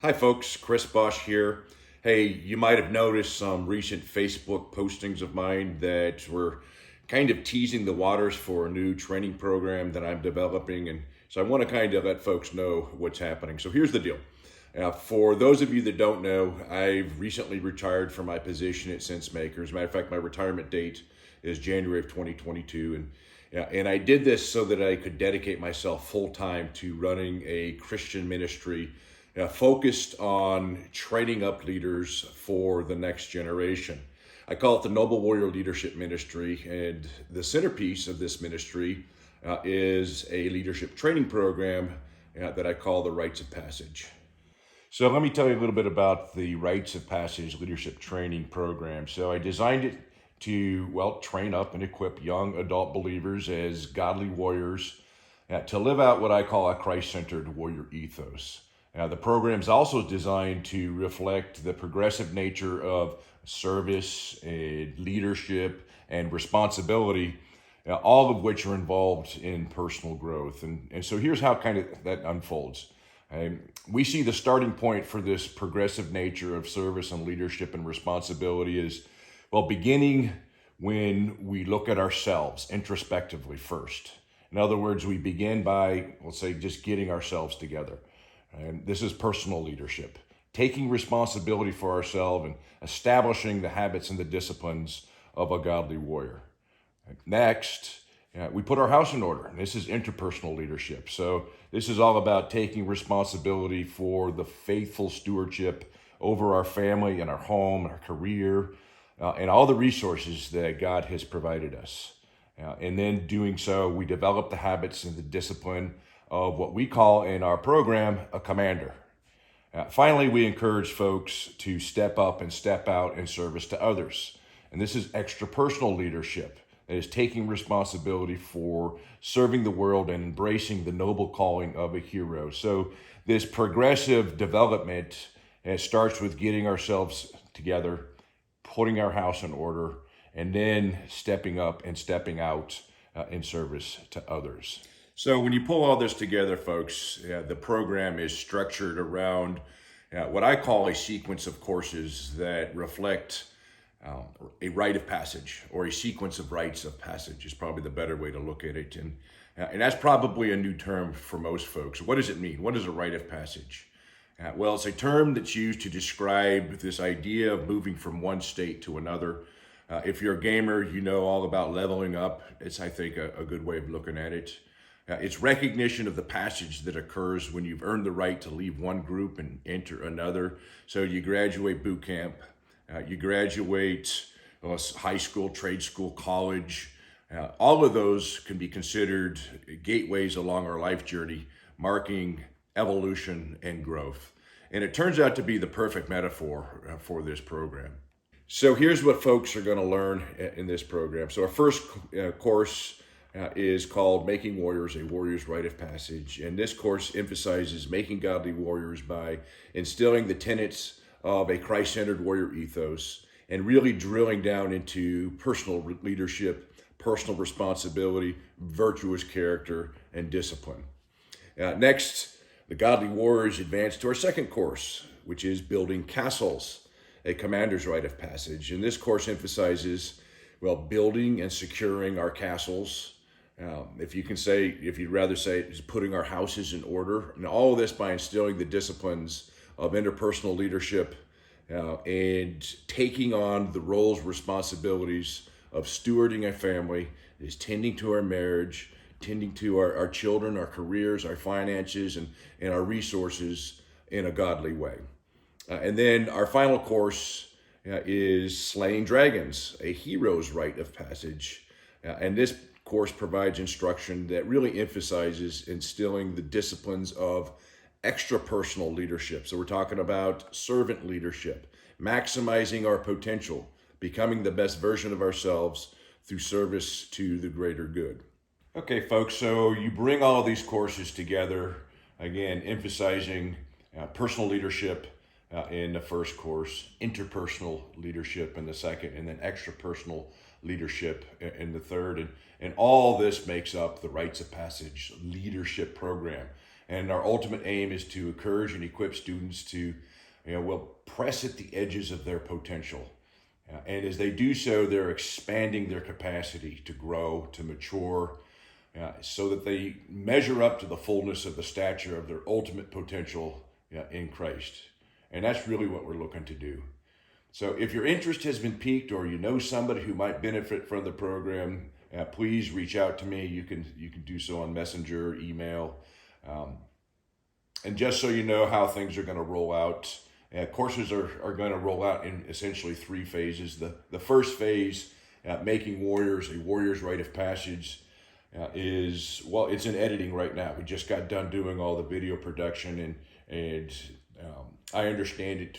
Hi, folks. Chris Bausch here. Hey, you might have noticed some recent Facebook postings of mine that were kind of teasing the waters for a new training program that I'm developing. And so I want to kind of let folks know what's happening. So here's the deal. For those of you that don't know, I've recently retired from my position at SenseMaker. As a matter of fact, my retirement date is January of 2022. And I did this so that I could dedicate myself full time to running a Christian ministry focused on training up leaders for the next generation. I call it the Noble Warrior Leadership Ministry, and the centerpiece of this ministry is a leadership training program that I call the Rites of Passage. So let me tell you a little bit about the Rites of Passage leadership training program. So I designed it to, train up and equip young adult believers as godly warriors to live out what I call a Christ-centered warrior ethos. The program is also designed to reflect the progressive nature of service, leadership, and responsibility, all of which are involved in personal growth. And so here's how kind of that unfolds. We see the starting point for this progressive nature of service and leadership and responsibility is, beginning when we look at ourselves introspectively first. In other words, we begin by, let's say, just getting ourselves together. And this is personal leadership, taking responsibility for ourselves and establishing the habits and the disciplines of a godly warrior. Next, we put our house in order. And this is interpersonal leadership. So this is all about taking responsibility for the faithful stewardship over our family and our home, our career, and all the resources that God has provided us. And then doing so, we develop the habits and the discipline of what we call in our program a commander. Finally, we encourage folks to step up and step out in service to others. And this is extrapersonal leadership. That is taking responsibility for serving the world and embracing the noble calling of a hero. So this progressive development starts with getting ourselves together, putting our house in order, and then stepping up and stepping out in service to others. So when you pull all this together, folks, the program is structured around what I call a sequence of courses that reflect a rite of passage, or a sequence of rites of passage is probably the better way to look at it. And that's probably a new term for most folks. What does it mean? What is a rite of passage? It's a term that's used to describe this idea of moving from one state to another. If you're a gamer, you know all about leveling up. It's, I think, a good way of looking at it. It's recognition of the passage that occurs when you've earned the right to leave one group and enter another. So you graduate boot camp, you graduate high school, trade school, college. All of those can be considered gateways along our life journey, marking evolution and growth. And it turns out to be the perfect metaphor for this program. So here's what folks are going to learn in this program. So our first course is called Making Warriors, a Warrior's Rite of Passage. And this course emphasizes making godly warriors by instilling the tenets of a Christ-centered warrior ethos and really drilling down into personal leadership, personal responsibility, virtuous character, and discipline. Next, the godly warriors advance to our second course, which is Building Castles, a commander's rite of passage. And this course emphasizes, building and securing our castles. If you'd rather say it, is putting our houses in order. And all of this by instilling the disciplines of interpersonal leadership and taking on the roles, responsibilities of stewarding a family, is tending to our marriage, tending to our children, our careers, our finances, and our resources in a godly way. And then our final course is Slaying Dragons, a hero's rite of passage. And this course provides instruction that really emphasizes instilling the disciplines of extrapersonal leadership. So we're talking about servant leadership, maximizing our potential, becoming the best version of ourselves through service to the greater good. Okay, folks, so you bring all of these courses together, again, emphasizing personal leadership in the first course, interpersonal leadership in the second, and then extrapersonal leadership in the third. And all this makes up the Rites of Passage leadership program. And our ultimate aim is to encourage and equip students to, press at the edges of their potential. And as they do so, they're expanding their capacity to grow, to mature, so that they measure up to the fullness of the stature of their ultimate potential in Christ. And that's really what we're looking to do. So if your interest has been piqued, or you know somebody who might benefit from the program, please reach out to me. You can do so on Messenger, email. And just so you know how things are going to roll out, courses are going to roll out in essentially 3 phases. The first phase, Making Warriors, a Warrior's Rite of Passage, it's in editing right now. We just got done doing all the video production, and I understand it.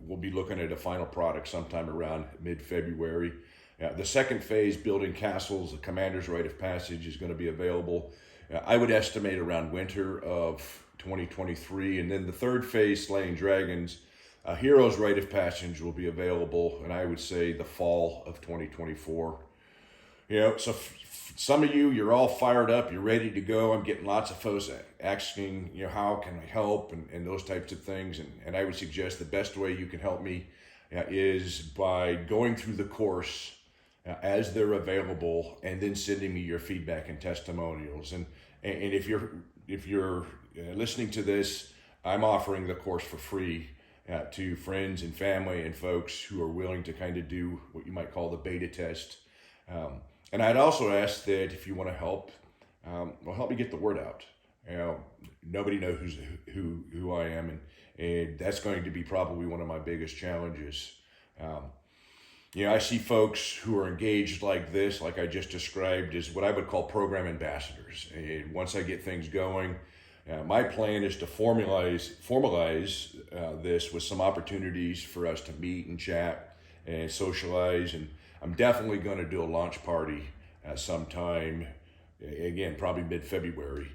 We'll be looking at a final product sometime around mid-February. The second phase, Building Castles, the Commander's Rite of Passage, is going to be available, I would estimate, around winter of 2023. And then the third phase, Slaying Dragons, Hero's Rite of Passage, will be available, and I would say the fall of 2024. So some of you're all fired up, you're ready to go. I'm getting lots of folks asking, how can I help, and those types of things. And I would suggest the best way you can help me is by going through the course as they're available, and then sending me your feedback and testimonials. And if you're listening to this, I'm offering the course for free to friends and family and folks who are willing to kind of do what you might call the beta test. And I'd also ask that if you want to help, help me get the word out. Nobody knows who I am, and that's going to be probably one of my biggest challenges. I see folks who are engaged like this, like I just described, as what I would call program ambassadors. And once I get things going, my plan is to formalize this with some opportunities for us to meet and chat and socialize. And I'm definitely going to do a launch party sometime, again, probably mid-February.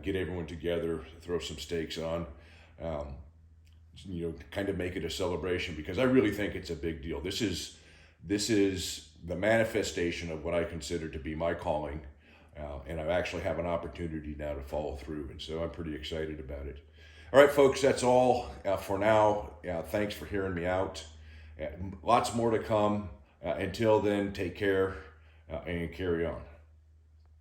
Get everyone together, throw some steaks on, kind of make it a celebration, because I really think it's a big deal. This is the manifestation of what I consider to be my calling, and I actually have an opportunity now to follow through, and so I'm pretty excited about it. All right, folks, that's all for now. Thanks for hearing me out. Lots more to come. Until then, take care and carry on.